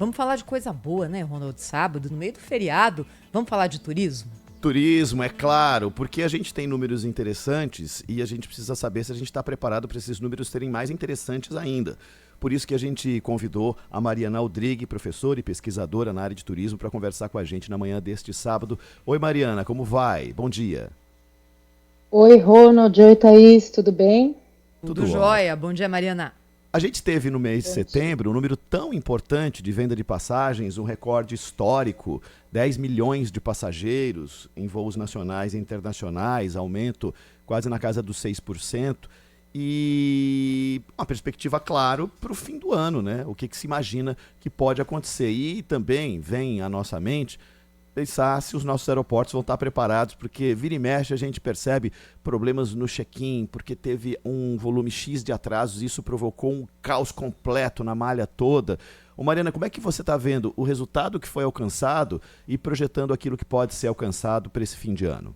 Vamos falar de coisa boa, né, Ronald? Sábado, no meio do feriado, vamos falar de turismo? Turismo, é claro, porque a gente tem números interessantes e a gente precisa saber se a gente está preparado para esses números serem mais interessantes ainda. Por isso que a gente convidou a Mariana Aldrigue, professora e pesquisadora na área de turismo, para conversar com a gente na manhã deste sábado. Oi, Mariana, como vai? Bom dia. Oi, Ronald. Oi, Thaís. Tudo bem? Tudo Tudo ótimo. jóia. Bom dia, Mariana. A gente teve no mês de Bom dia. setembro um número tão importante de venda de passagens, um recorde histórico, 10 milhões de passageiros em voos nacionais e internacionais, aumento quase na casa dos 6%, e uma perspectiva, claro, para o fim do ano, né? O que se imagina que pode acontecer. E também vem à nossa mente pensar se os nossos aeroportos vão estar preparados, porque vira e mexe a gente percebe problemas no check-in, porque teve um volume X de atrasos e isso provocou um caos completo na malha toda. Ô Mariana, como é que você está vendo o resultado que foi alcançado e projetando aquilo que pode ser alcançado para esse fim de ano?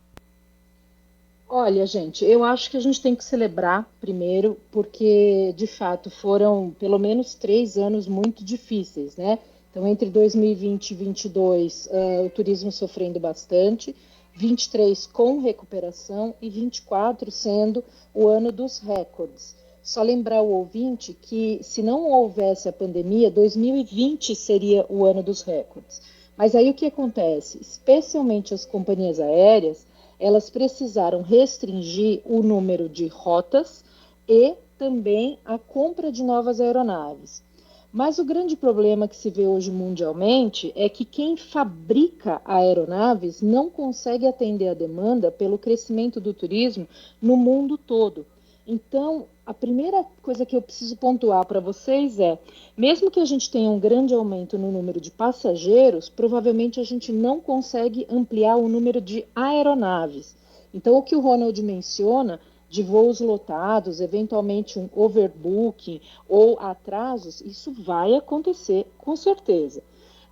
Olha, gente, eu acho que a gente tem que celebrar primeiro, porque de fato foram pelo menos 3 anos muito difíceis, né? Então, entre 2020 e 2022, o turismo sofrendo bastante, 23 com recuperação e 24 sendo o ano dos recordes. Só lembrar o ouvinte que, se não houvesse a pandemia, 2020 seria o ano dos recordes. Mas aí o que acontece? Especialmente as companhias aéreas, elas precisaram restringir o número de rotas e também a compra de novas aeronaves. Mas o grande problema que se vê hoje mundialmente é que quem fabrica aeronaves não consegue atender a demanda pelo crescimento do turismo no mundo todo. Então, a primeira coisa que eu preciso pontuar para vocês é, mesmo que a gente tenha um grande aumento no número de passageiros, provavelmente a gente não consegue ampliar o número de aeronaves. Então, o que o Ronald menciona de voos lotados, eventualmente um overbooking ou atrasos, isso vai acontecer com certeza.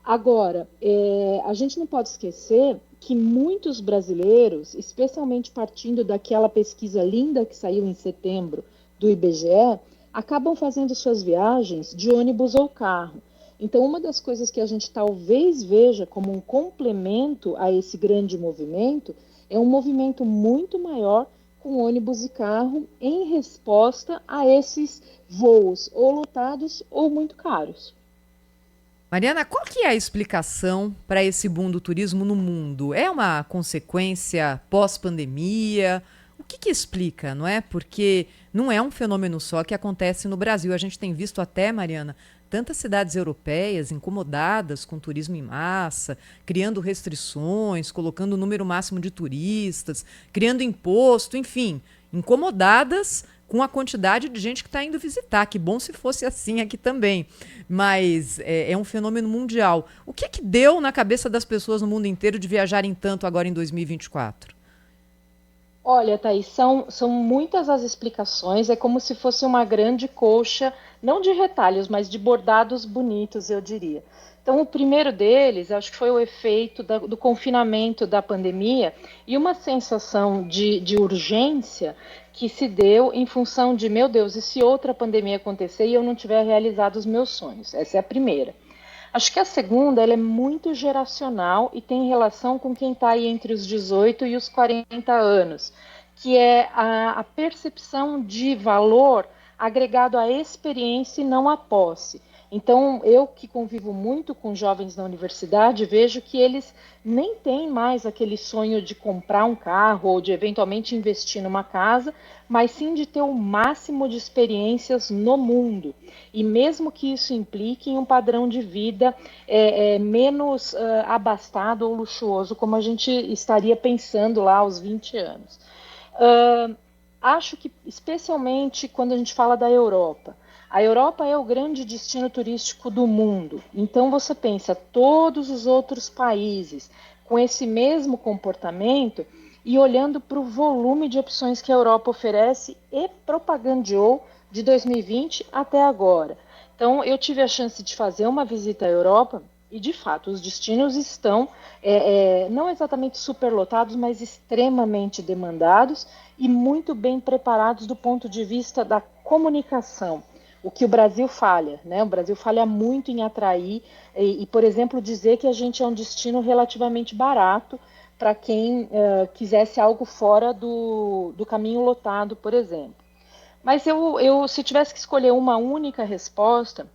Agora, a gente não pode esquecer que muitos brasileiros, especialmente partindo daquela pesquisa linda que saiu em setembro do IBGE, acabam fazendo suas viagens de ônibus ou carro. Então, uma das coisas que a gente talvez veja como um complemento a esse grande movimento é um movimento muito maior com ônibus e carro em resposta a esses voos ou lotados ou muito caros. Mariana, qual que é a explicação para esse boom do turismo no mundo? É uma consequência pós-pandemia? O que explica, não é? Porque não é um fenômeno só que acontece no Brasil. A gente tem visto até, Mariana, tantas cidades europeias incomodadas com turismo em massa, criando restrições, colocando o número máximo de turistas, criando imposto, enfim, incomodadas com a quantidade de gente que está indo visitar. Que bom se fosse assim aqui também. Mas é um fenômeno mundial. O que deu na cabeça das pessoas no mundo inteiro de viajarem tanto agora em 2024? Olha, Thaís, são muitas as explicações, é como se fosse uma grande colcha, não de retalhos, mas de bordados bonitos, eu diria. Então, o primeiro deles, acho que foi o efeito do confinamento da pandemia e uma sensação de urgência que se deu em função de, meu Deus, e se outra pandemia acontecer e eu não tiver realizado os meus sonhos? Essa é a primeira. Acho que a segunda ela é muito geracional e tem relação com quem está aí entre os 18 e os 40 anos, que é a percepção de valor agregado à experiência e não à posse. Então, eu que convivo muito com jovens na universidade, vejo que eles nem têm mais aquele sonho de comprar um carro ou de eventualmente investir numa casa, mas sim de ter o máximo de experiências no mundo. E mesmo que isso implique em um padrão de vida menos abastado ou luxuoso, como a gente estaria pensando lá aos 20 anos. Uh, Acho que, especialmente quando a gente fala da Europa, a Europa é o grande destino turístico do mundo. Então, você pensa todos os outros países com esse mesmo comportamento e olhando para o volume de opções que a Europa oferece e propagandeou de 2020 até agora. Então, eu tive a chance de fazer uma visita à Europa e, de fato, os destinos estão não exatamente superlotados, mas extremamente demandados e muito bem preparados do ponto de vista da comunicação. o que o Brasil falha, né? O Brasil falha muito em atrair por exemplo, dizer que a gente é um destino relativamente barato para quem quisesse algo fora do caminho lotado, por exemplo. Mas se tivesse que escolher uma única resposta,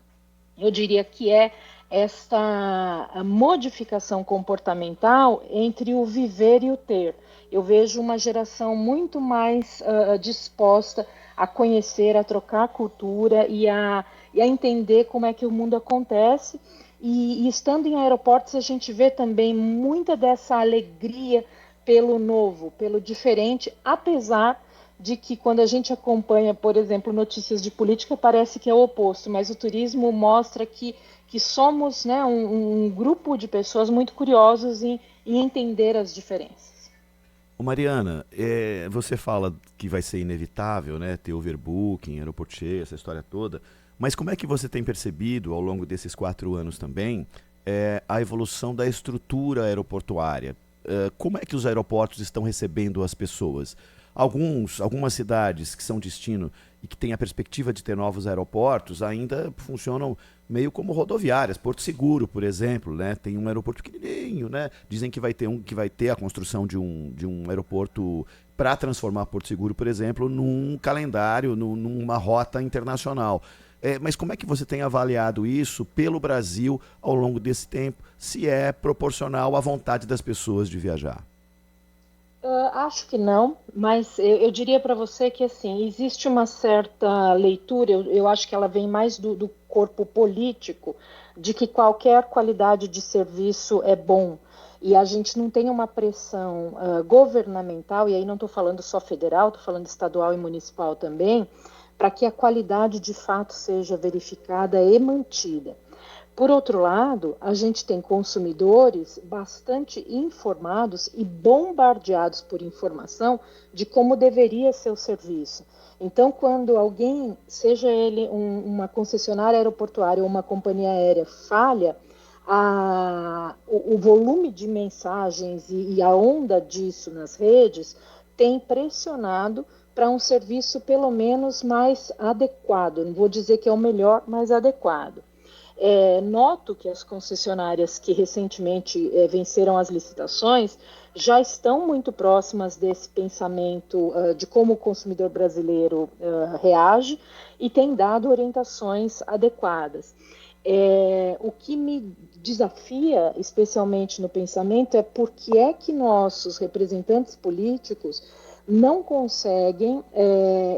eu diria que é esta modificação comportamental entre o viver e o ter. Eu vejo uma geração muito mais disposta a conhecer, a trocar cultura e a entender como é que o mundo acontece. E estando em aeroportos, a gente vê também muita dessa alegria pelo novo, pelo diferente, apesar de que quando a gente acompanha, por exemplo, notícias de política, parece que é o oposto, mas o turismo mostra que somos, né, um grupo de pessoas muito curiosos em entender as diferenças. Ô Mariana, você fala que vai ser inevitável, né, ter overbooking, aeroporto cheio, essa história toda, mas como é que você tem percebido ao longo desses 4 anos também a evolução da estrutura aeroportuária? Como é que os aeroportos estão recebendo as pessoas? Algumas cidades que são destino e que têm a perspectiva de ter novos aeroportos ainda funcionam meio como rodoviárias. Porto Seguro, por exemplo, né, tem um aeroporto pequenininho, né? Dizem que vai ter a construção de um aeroporto para transformar Porto Seguro, por exemplo, num calendário, numa rota internacional. Mas como é que você tem avaliado isso pelo Brasil ao longo desse tempo, se é proporcional à vontade das pessoas de viajar? Acho que não, mas eu diria para você que assim existe uma certa leitura. Eu acho que ela vem mais do corpo político, de que qualquer qualidade de serviço é bom. E a gente não tem uma pressão governamental, e aí não estou falando só federal, estou falando estadual e municipal também, para que a qualidade de fato seja verificada e mantida. Por outro lado, a gente tem consumidores bastante informados e bombardeados por informação de como deveria ser o serviço. Então, quando alguém, seja ele uma concessionária aeroportuária ou uma companhia aérea, falha, o volume de mensagens e a onda disso nas redes tem pressionado para um serviço pelo menos mais adequado. Não vou dizer que é o melhor, mas adequado. Noto que as concessionárias que recentemente venceram as licitações já estão muito próximas desse pensamento de como o consumidor brasileiro reage e tem dado orientações adequadas. O que me desafia, especialmente no pensamento, é por que é que nossos representantes políticos não conseguem,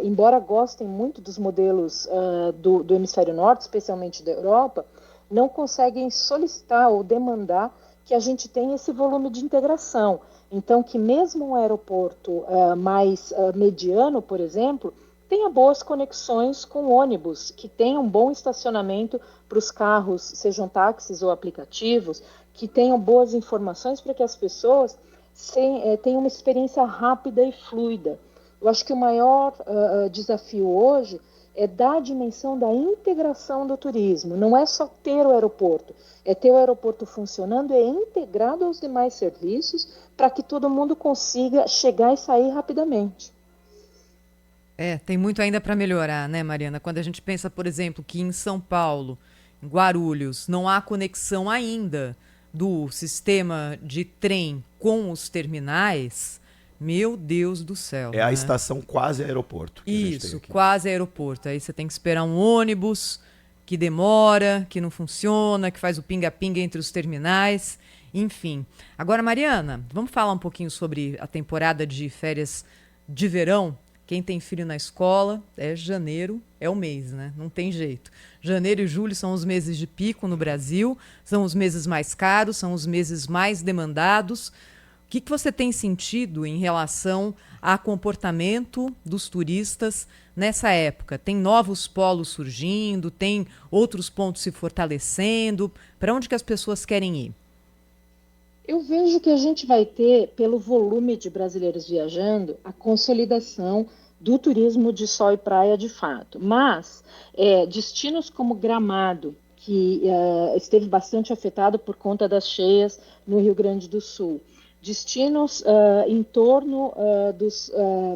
embora gostem muito dos modelos do hemisfério norte, especialmente da Europa, não conseguem solicitar ou demandar que a gente tenha esse volume de integração. Então, que mesmo um aeroporto mais mediano, por exemplo, tenha boas conexões com ônibus, que tenha um bom estacionamento para os carros, sejam táxis ou aplicativos, que tenham boas informações para que as pessoas tenham uma experiência rápida e fluida. Eu acho que o maior desafio hoje é dar a dimensão da integração do turismo. Não é só ter o aeroporto, é ter o aeroporto funcionando e integrado aos demais serviços para que todo mundo consiga chegar e sair rapidamente. Tem muito ainda para melhorar, né, Mariana? Quando a gente pensa, por exemplo, que em São Paulo, em Guarulhos, não há conexão ainda do sistema de trem com os terminais, meu Deus do céu. É a né? estação quase aeroporto. Isso, quase aeroporto. Aí você tem que esperar um ônibus que demora, que não funciona, que faz o pinga-pinga entre os terminais, enfim. Agora, Mariana, vamos falar um pouquinho sobre a temporada de férias de verão. Quem tem filho na escola, janeiro, é o mês, né? Não tem jeito. Janeiro e julho são os meses de pico no Brasil, são os meses mais caros, são os meses mais demandados. O que você tem sentido em relação ao comportamento dos turistas nessa época? Tem novos polos surgindo, tem outros pontos se fortalecendo? Para onde que as pessoas querem ir? Eu vejo que a gente vai ter, pelo volume de brasileiros viajando, a consolidação do turismo de sol e praia de fato. Mas destinos como Gramado, que esteve bastante afetado por conta das cheias no Rio Grande do Sul, destinos em torno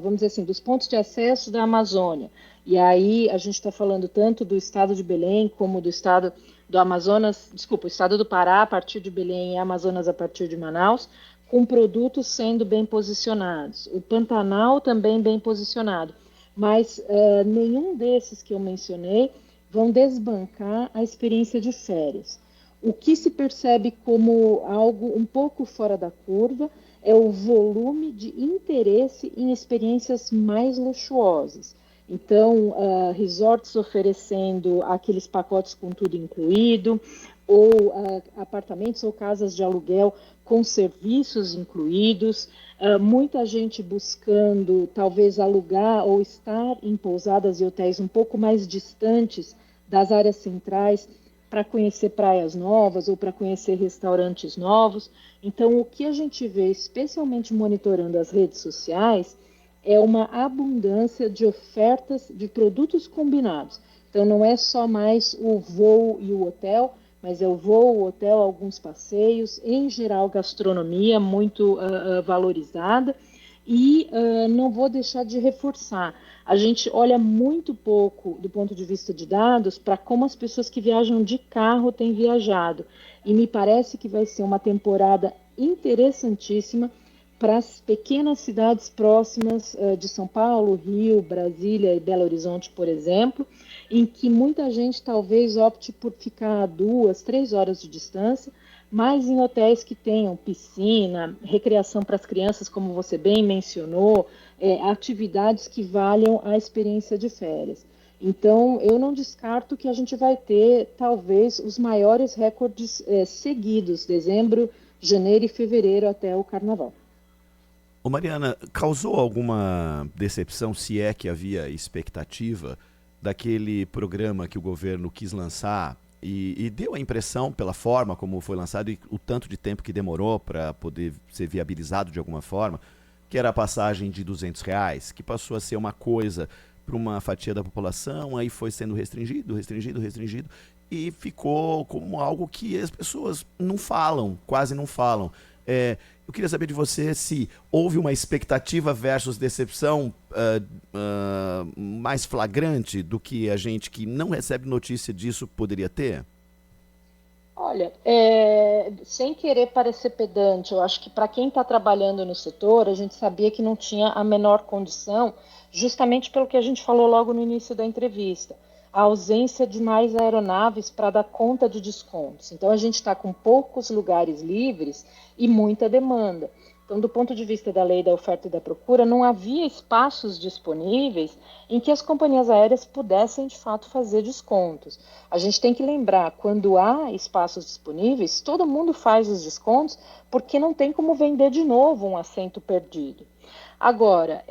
vamos dizer assim, dos pontos de acesso da Amazônia, E aí a gente está falando tanto do estado de Belém como do estado do Amazonas, desculpa, o estado do Pará a partir de Belém e Amazonas a partir de Manaus, com produtos sendo bem posicionados. O Pantanal também bem posicionado. Mas nenhum desses que eu mencionei vão desbancar a experiência de férias. O que se percebe como algo um pouco fora da curva é o volume de interesse em experiências mais luxuosas. Então, resorts oferecendo aqueles pacotes com tudo incluído, ou apartamentos ou casas de aluguel com serviços incluídos, muita gente buscando talvez alugar ou estar em pousadas e hotéis um pouco mais distantes das áreas centrais para conhecer praias novas ou para conhecer restaurantes novos. Então, o que a gente vê, especialmente monitorando as redes sociais, é uma abundância de ofertas de produtos combinados. Então, não é só mais o voo e o hotel, mas é o voo, o hotel, alguns passeios, em geral gastronomia muito valorizada. E não vou deixar de reforçar, a gente olha muito pouco do ponto de vista de dados para como as pessoas que viajam de carro têm viajado. E me parece que vai ser uma temporada interessantíssima para as pequenas cidades próximas de São Paulo, Rio, Brasília e Belo Horizonte, por exemplo, em que muita gente talvez opte por ficar a 2, 3 horas de distância, mas em hotéis que tenham piscina, recreação para as crianças, como você bem mencionou, atividades que valham a experiência de férias. Então, eu não descarto que a gente vai ter, talvez, os maiores recordes seguidos, dezembro, janeiro e fevereiro até o carnaval. Ô Mariana, causou alguma decepção, se é que havia expectativa, daquele programa que o governo quis lançar e deu a impressão, pela forma como foi lançado e o tanto de tempo que demorou para poder ser viabilizado de alguma forma, que era a passagem de R$ 200, que passou a ser uma coisa para uma fatia da população, aí foi sendo restringido, e ficou como algo que as pessoas não falam, quase não falam. Eu queria saber de você se houve uma expectativa versus decepção mais flagrante do que a gente que não recebe notícia disso poderia ter? Olha, sem querer parecer pedante, eu acho que para quem está trabalhando no setor, a gente sabia que não tinha a menor condição, justamente pelo que a gente falou logo no início da entrevista, a ausência de mais aeronaves para dar conta de descontos. Então, a gente está com poucos lugares livres e muita demanda. Então, do ponto de vista da lei da oferta e da procura, não havia espaços disponíveis em que as companhias aéreas pudessem, de fato, fazer descontos. A gente tem que lembrar, quando há espaços disponíveis, todo mundo faz os descontos porque não tem como vender de novo um assento perdido. Agora,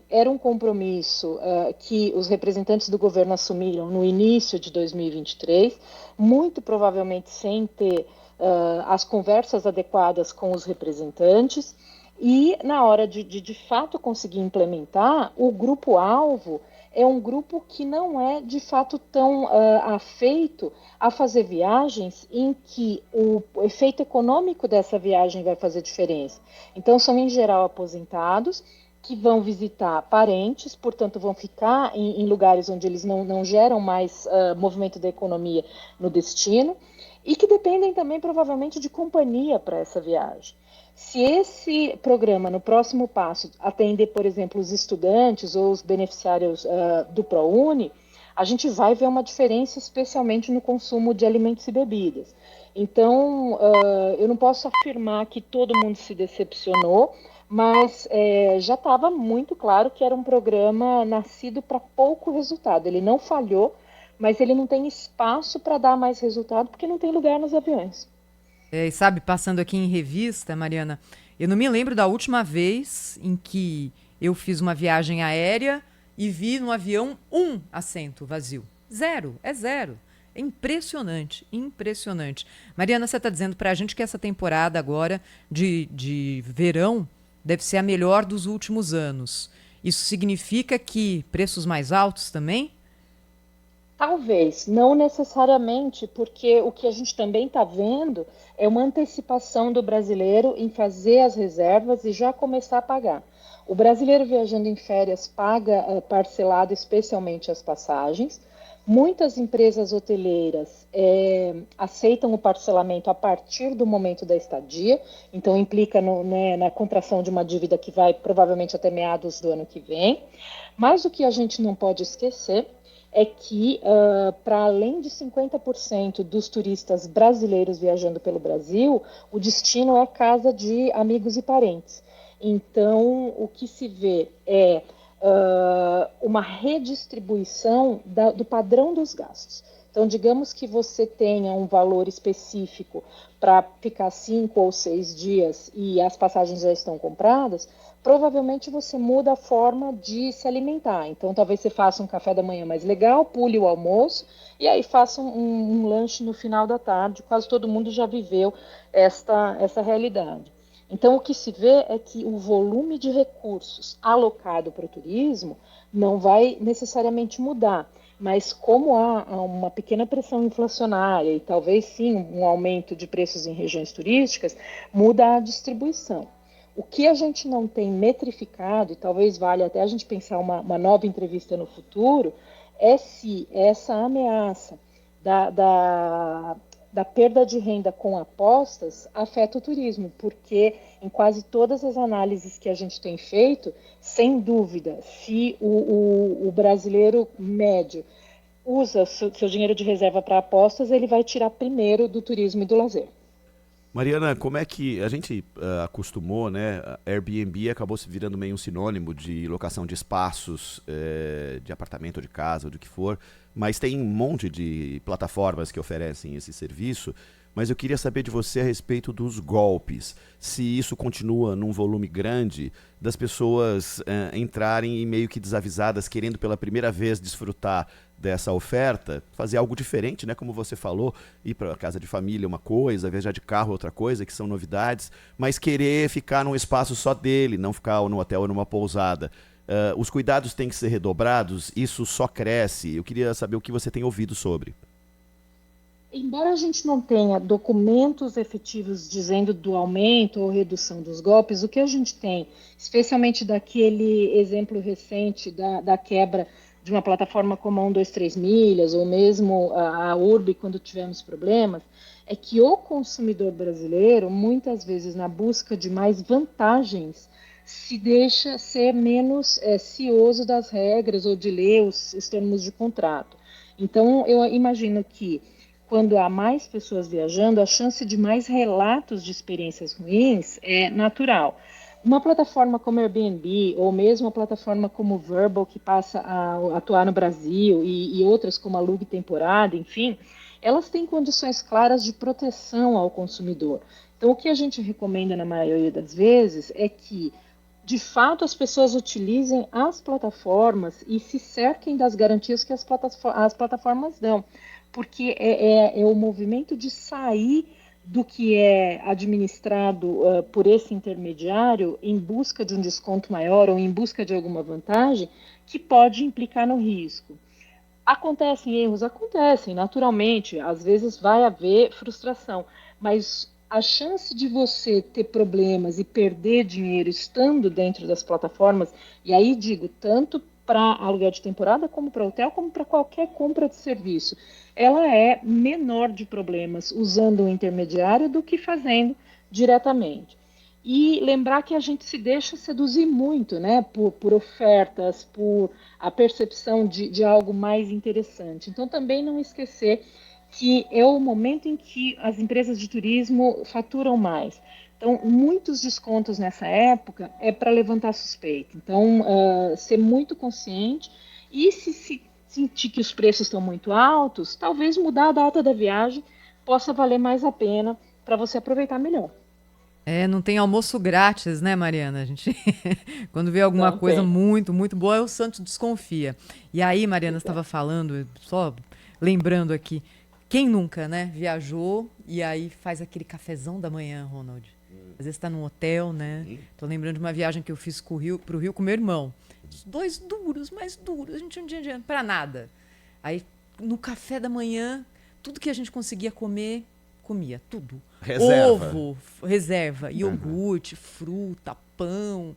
era um compromisso que os representantes do governo assumiram no início de 2023, muito provavelmente sem ter as conversas adequadas com os representantes, e na hora de fato conseguir implementar, o grupo-alvo é um grupo que não é de fato tão afeito a fazer viagens em que o efeito econômico dessa viagem vai fazer diferença. Então, são em geral aposentados que vão visitar parentes, portanto vão ficar em lugares onde eles não geram mais movimento da economia no destino, e que dependem também provavelmente de companhia para essa viagem. Se esse programa, no próximo passo, atender, por exemplo, os estudantes ou os beneficiários do ProUni, a gente vai ver uma diferença, especialmente no consumo de alimentos e bebidas. Então, eu não posso afirmar que todo mundo se decepcionou, mas já estava muito claro que era um programa nascido para pouco resultado. Ele não falhou, mas ele não tem espaço para dar mais resultado porque não tem lugar nos aviões. E sabe, passando aqui em revista, Mariana, eu não me lembro da última vez em que eu fiz uma viagem aérea e vi no avião um assento vazio. Zero, é zero. É impressionante, impressionante. Mariana, você está dizendo para a gente que essa temporada agora de verão deve ser a melhor dos últimos anos. Isso significa que preços mais altos também? Talvez, não necessariamente, porque o que a gente também está vendo é uma antecipação do brasileiro em fazer as reservas e já começar a pagar. O brasileiro viajando em férias paga parcelado especialmente as passagens. Muitas empresas hoteleiras aceitam o parcelamento a partir do momento da estadia, então implica na contração de uma dívida que vai provavelmente até meados do ano que vem. Mas o que a gente não pode esquecer é que, para além de 50% dos turistas brasileiros viajando pelo Brasil, o destino é casa de amigos e parentes. Então, o que se vê é uma redistribuição do padrão dos gastos. Então, digamos que você tenha um valor específico para ficar 5 ou 6 dias e as passagens já estão compradas, provavelmente você muda a forma de se alimentar. Então, talvez você faça um café da manhã mais legal, pule o almoço e aí faça um lanche no final da tarde. Quase todo mundo já viveu essa realidade. Então, o que se vê é que o volume de recursos alocado para o turismo não vai necessariamente mudar, mas como há uma pequena pressão inflacionária e talvez sim um aumento de preços em regiões turísticas, muda a distribuição. O que a gente não tem metrificado, e talvez valha até a gente pensar uma nova entrevista no futuro, é se essa ameaça da perda de renda com apostas afeta o turismo, porque em quase todas as análises que a gente tem feito, sem dúvida, se o brasileiro médio usa seu dinheiro de reserva para apostas, ele vai tirar primeiro do turismo e do lazer. Mariana, como é que a gente acostumou, né? Airbnb acabou se virando meio um sinônimo de locação de espaços, de apartamento ou de casa ou do que for, mas tem um monte de plataformas que oferecem esse serviço. Mas eu queria saber de você a respeito dos golpes. Se isso continua num volume grande das pessoas entrarem meio que desavisadas, querendo pela primeira vez desfrutar dessa oferta, fazer algo diferente, né? Como você falou, ir para a casa de família uma coisa, viajar de carro outra coisa, que são novidades, mas querer ficar num espaço só dele, não ficar no hotel ou numa pousada. Os cuidados têm que ser redobrados, isso só cresce. Eu queria saber o que você tem ouvido sobre. Embora a gente não tenha documentos efetivos dizendo do aumento ou redução dos golpes, o que a gente tem, especialmente daquele exemplo recente da quebra de uma plataforma como a 123 Milhas, ou mesmo a Urbi, quando tivemos problemas, é que o consumidor brasileiro, muitas vezes na busca de mais vantagens, se deixa ser menos cioso das regras ou de ler os termos de contrato. Então, eu imagino que quando há mais pessoas viajando, a chance de mais relatos de experiências ruins é natural. Uma plataforma como Airbnb, ou mesmo uma plataforma como Vrbo, que passa a atuar no Brasil, e outras como Alugue Temporada, enfim, elas têm condições claras de proteção ao consumidor. Então, o que a gente recomenda na maioria das vezes é que, de fato, as pessoas utilizem as plataformas e se cerquem das garantias que as plataformas dão, porque é o movimento de sair do que é administrado por esse intermediário em busca de um desconto maior ou em busca de alguma vantagem que pode implicar no risco. Acontecem erros? Acontecem, naturalmente, às vezes vai haver frustração, mas a chance de você ter problemas e perder dinheiro estando dentro das plataformas, e aí digo, tanto para aluguel de temporada, como para hotel, como para qualquer compra de serviço, ela é menor de problemas usando o intermediário do que fazendo diretamente. E lembrar que a gente se deixa seduzir muito, né, por ofertas, por a percepção de algo mais interessante. Então, também não esquecer que é o momento em que as empresas de turismo faturam mais. Então, muitos descontos nessa época é para levantar suspeita. Então, ser muito consciente e se sentir que os preços estão muito altos, talvez mudar a data da viagem possa valer mais a pena para você aproveitar melhor. Não tem almoço grátis, né, Mariana? A gente, quando vê alguma coisa muito, muito boa, o santo desconfia. E aí, Mariana, você estava falando, só lembrando aqui, quem nunca, né, viajou e aí faz aquele cafezão da manhã, Ronald? Às vezes está num hotel, né? Tô lembrando de uma viagem que eu fiz pro Rio com meu irmão. Os dois duros, mais duros, a gente não tinha dinheiro para nada. Aí, no café da manhã, tudo que a gente conseguia comer, comia, tudo. Reserva. Ovo, reserva, iogurte, fruta, pão.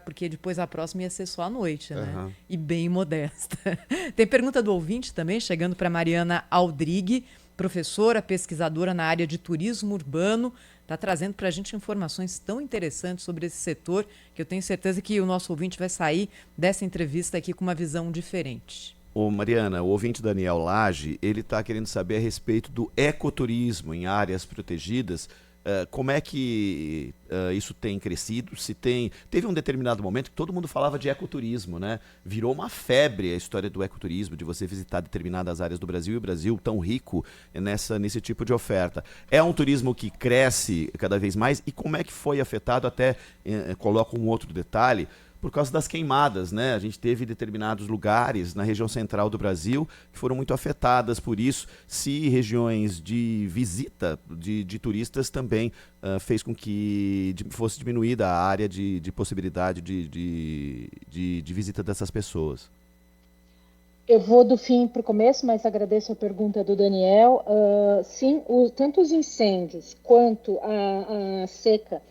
porque depois a próxima ia ser só à noite, né? Aham. E bem modesta. Tem pergunta do ouvinte também, chegando para Mariana Aldrigue, professora, pesquisadora na área de turismo urbano. Está trazendo para a gente informações tão interessantes sobre esse setor que eu tenho certeza que o nosso ouvinte vai sair dessa entrevista aqui com uma visão diferente. Ô Mariana, o ouvinte Daniel Lage, ele está querendo saber a respeito do ecoturismo em áreas protegidas. Como é que isso tem crescido? Se teve um determinado momento que todo mundo falava de ecoturismo, né? Virou uma febre a história do ecoturismo, de você visitar determinadas áreas do Brasil, e o Brasil tão rico nesse tipo de oferta. É um turismo que cresce cada vez mais, e como é que foi afetado, até coloco um outro detalhe, por causa das queimadas, né? A gente teve determinados lugares na região central do Brasil que foram muito afetadas por isso, se regiões de visita de turistas também fez com que fosse diminuída a área de possibilidade de visita dessas pessoas. Eu vou do fim para o começo, mas agradeço a pergunta do Daniel. Sim, tanto os incêndios quanto a seca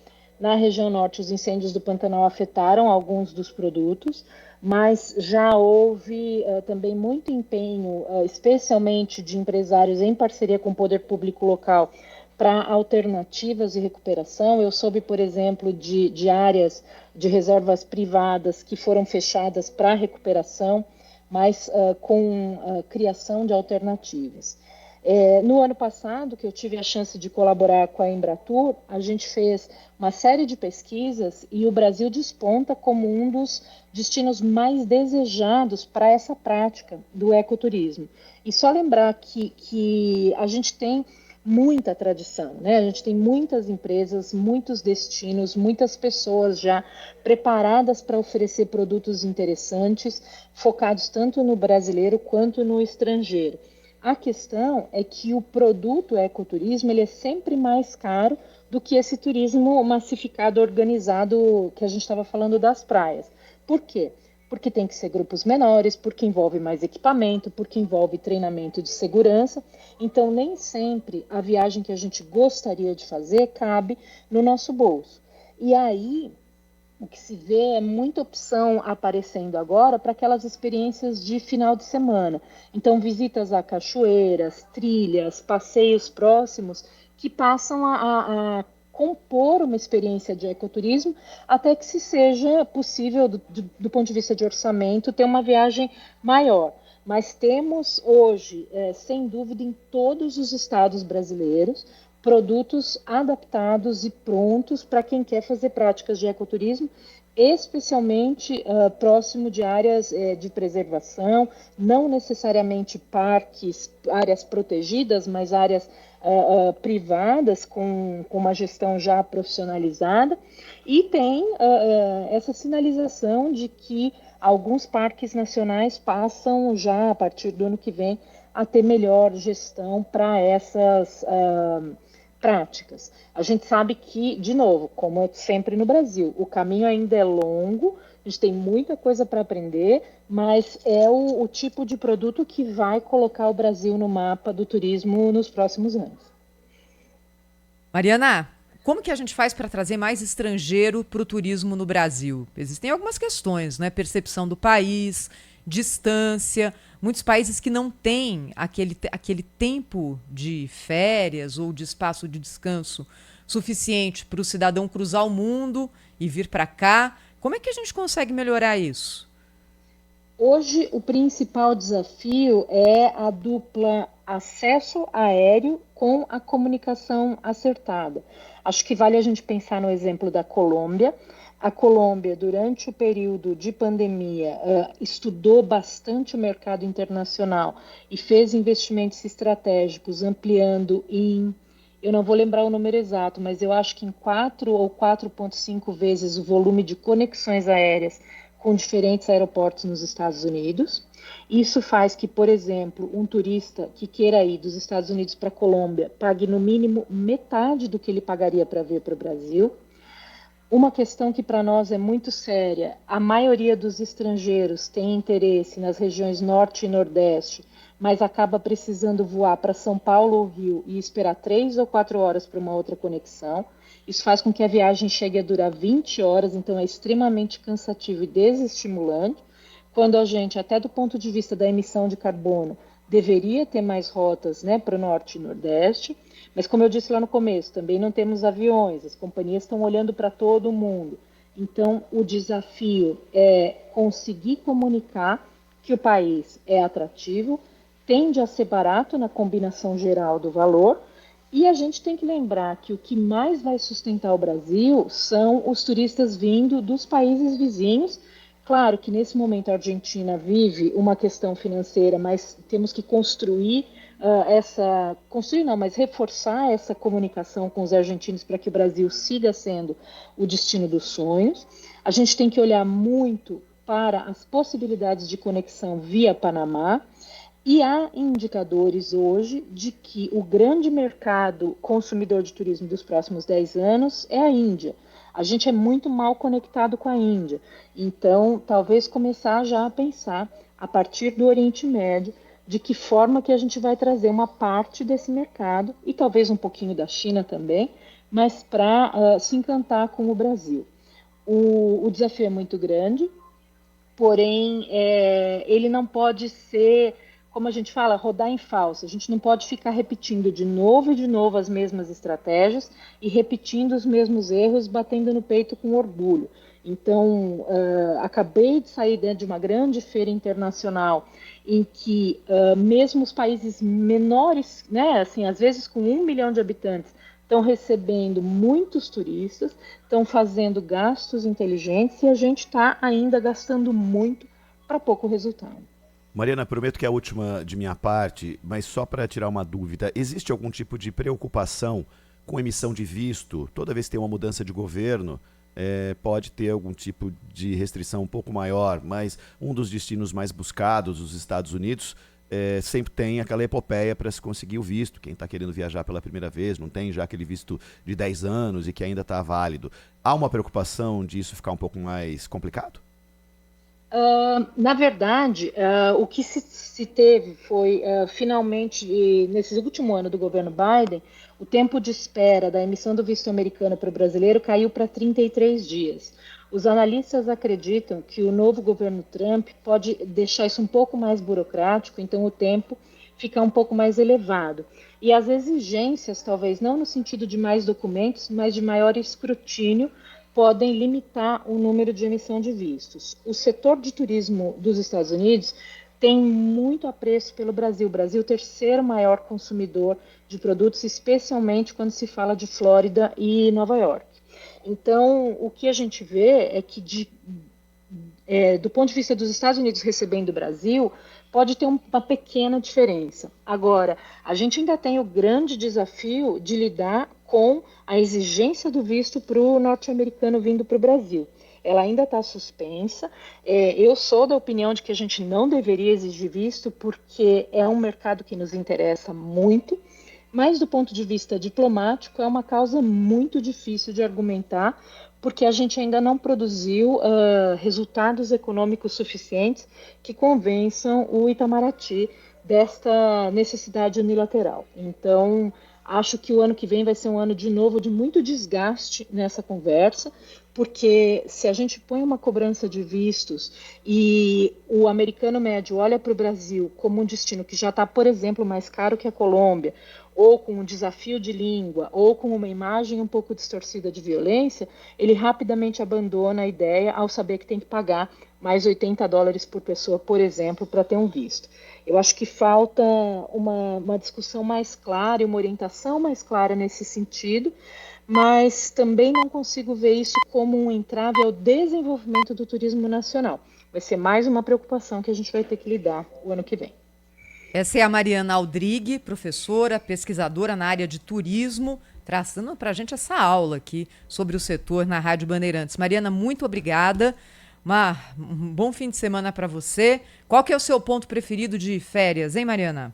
na região norte, os incêndios do Pantanal afetaram alguns dos produtos, mas já houve também muito empenho, especialmente de empresários em parceria com o poder público local, para alternativas de recuperação. Eu soube, por exemplo, de áreas de reservas privadas que foram fechadas para recuperação, mas com criação de alternativas. No ano passado, que eu tive a chance de colaborar com a Embratur, a gente fez uma série de pesquisas e o Brasil desponta como um dos destinos mais desejados para essa prática do ecoturismo. E só lembrar que a gente tem muita tradição, né? A gente tem muitas empresas, muitos destinos, muitas pessoas já preparadas para oferecer produtos interessantes, focados tanto no brasileiro quanto no estrangeiro. A questão é que o produto ecoturismo ele é sempre mais caro do que esse turismo massificado, organizado, que a gente estava falando das praias. Por quê? Porque tem que ser grupos menores, porque envolve mais equipamento, porque envolve treinamento de segurança. Então, nem sempre a viagem que a gente gostaria de fazer cabe no nosso bolso. E aí, o que se vê é muita opção aparecendo agora para aquelas experiências de final de semana. Então, visitas a cachoeiras, trilhas, passeios próximos que passam a compor uma experiência de ecoturismo até que se seja possível, do ponto de vista de orçamento, ter uma viagem maior. Mas temos hoje, sem dúvida, em todos os estados brasileiros, produtos adaptados e prontos para quem quer fazer práticas de ecoturismo, especialmente próximo de áreas de preservação, não necessariamente parques, áreas protegidas, mas áreas privadas com uma gestão já profissionalizada. E tem essa sinalização de que alguns parques nacionais passam já, a partir do ano que vem, a ter melhor gestão para essas práticas. A gente sabe que, de novo, como é sempre no Brasil, o caminho ainda é longo, a gente tem muita coisa para aprender, mas é o tipo de produto que vai colocar o Brasil no mapa do turismo nos próximos anos. Mariana, como que a gente faz para trazer mais estrangeiro para o turismo no Brasil? Existem algumas questões, né? Percepção do país, distância, muitos países que não têm aquele tempo de férias ou de espaço de descanso suficiente para o cidadão cruzar o mundo e vir para cá. Como é que a gente consegue melhorar isso? Hoje, o principal desafio é a dupla acesso aéreo com a comunicação acertada. Acho que vale a gente pensar no exemplo da Colômbia. A Colômbia, durante o período de pandemia, estudou bastante o mercado internacional e fez investimentos estratégicos, ampliando eu não vou lembrar o número exato, mas eu acho que em 4 ou 4,5 vezes o volume de conexões aéreas com diferentes aeroportos nos Estados Unidos. Isso faz que, por exemplo, um turista que queira ir dos Estados Unidos para a Colômbia pague no mínimo metade do que ele pagaria para vir para o Brasil. Uma questão que para nós é muito séria, a maioria dos estrangeiros tem interesse nas regiões norte e nordeste, mas acaba precisando voar para São Paulo ou Rio e esperar 3 ou 4 horas para uma outra conexão. Isso faz com que a viagem chegue a durar 20 horas, então é extremamente cansativo e desestimulante. Quando a gente, até do ponto de vista da emissão de carbono, deveria ter mais rotas, né, para o norte e nordeste, mas como eu disse lá no começo, também não temos aviões, as companhias estão olhando para todo mundo. Então, o desafio é conseguir comunicar que o país é atrativo, tende a ser barato na combinação geral do valor, e a gente tem que lembrar que o que mais vai sustentar o Brasil são os turistas vindo dos países vizinhos. Claro que nesse momento a Argentina vive uma questão financeira, mas temos que mas reforçar essa comunicação com os argentinos para que o Brasil siga sendo o destino dos sonhos. A gente tem que olhar muito para as possibilidades de conexão via Panamá, e há indicadores hoje de que o grande mercado consumidor de turismo dos próximos 10 anos é a Índia. A gente é muito mal conectado com a Índia. Então, talvez começar já a pensar, a partir do Oriente Médio, de que forma que a gente vai trazer uma parte desse mercado, e talvez um pouquinho da China também, mas para se encantar com o Brasil. O desafio é muito grande, porém, ele não pode ser, como a gente fala, rodar em falso. A gente não pode ficar repetindo de novo e de novo as mesmas estratégias e repetindo os mesmos erros, batendo no peito com orgulho. Então, acabei de sair dentro de uma grande feira internacional em que mesmo os países menores, né, assim, às vezes com 1 milhão de habitantes, estão recebendo muitos turistas, estão fazendo gastos inteligentes e a gente está ainda gastando muito para pouco resultado. Mariana, prometo que é a última de minha parte, mas só para tirar uma dúvida, existe algum tipo de preocupação com emissão de visto? Toda vez que tem uma mudança de governo, pode ter algum tipo de restrição um pouco maior, mas um dos destinos mais buscados, os Estados Unidos, sempre tem aquela epopeia para se conseguir o visto. Quem está querendo viajar pela primeira vez não tem já aquele visto de 10 anos e que ainda está válido. Há uma preocupação disso ficar um pouco mais complicado? Na verdade, o que se teve foi, finalmente, nesse último ano do governo Biden, o tempo de espera da emissão do visto americano para o brasileiro caiu para 33 dias. Os analistas acreditam que o novo governo Trump pode deixar isso um pouco mais burocrático, então o tempo fica um pouco mais elevado. E as exigências, talvez não no sentido de mais documentos, mas de maior escrutínio, podem limitar o número de emissão de vistos. O setor de turismo dos Estados Unidos tem muito apreço pelo Brasil. O Brasil é o terceiro maior consumidor de produtos, especialmente quando se fala de Flórida e Nova York. Então, o que a gente vê é que, do ponto de vista dos Estados Unidos recebendo o Brasil, pode ter uma pequena diferença. Agora, a gente ainda tem o grande desafio de lidar com a exigência do visto para o norte-americano vindo para o Brasil. Ela ainda está suspensa. Eu sou da opinião de que a gente não deveria exigir visto, porque é um mercado que nos interessa muito, mas do ponto de vista diplomático é uma causa muito difícil de argumentar, porque a gente ainda não produziu resultados econômicos suficientes que convençam o Itamaraty desta necessidade unilateral. Então, acho que o ano que vem vai ser um ano de novo de muito desgaste nessa conversa, porque se a gente põe uma cobrança de vistos e o americano médio olha para o Brasil como um destino que já está, por exemplo, mais caro que a Colômbia, ou com um desafio de língua, ou com uma imagem um pouco distorcida de violência, ele rapidamente abandona a ideia ao saber que tem que pagar mais $80 por pessoa, por exemplo, para ter um visto. Eu acho que falta uma discussão mais clara e uma orientação mais clara nesse sentido, mas também não consigo ver isso como um entrave ao desenvolvimento do turismo nacional. Vai ser mais uma preocupação que a gente vai ter que lidar o ano que vem. Essa é a Mariana Aldrigue, professora, pesquisadora na área de turismo, traçando para a gente essa aula aqui sobre o setor na Rádio Bandeirantes. Mariana, muito obrigada. Um bom fim de semana para você. Qual que é o seu ponto preferido de férias, hein, Mariana?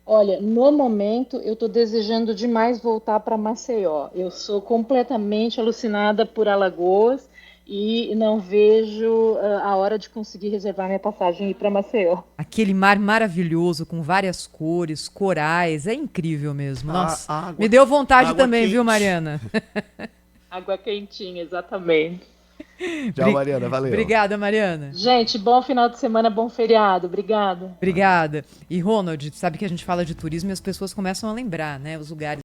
Olha, no momento eu estou desejando demais voltar para Maceió. Eu sou completamente alucinada por Alagoas e não vejo a hora de conseguir reservar minha passagem e ir para Maceió. Aquele mar maravilhoso com várias cores, corais, é incrível mesmo. Nossa, água, me deu vontade água também, quente. viu, Mariana? Água quentinha, exatamente. Tchau, Mariana, valeu. Obrigada, Mariana. Gente, bom final de semana, bom feriado. Obrigada. Obrigada. E Ronald, sabe que a gente fala de turismo e as pessoas começam a lembrar, né, os lugares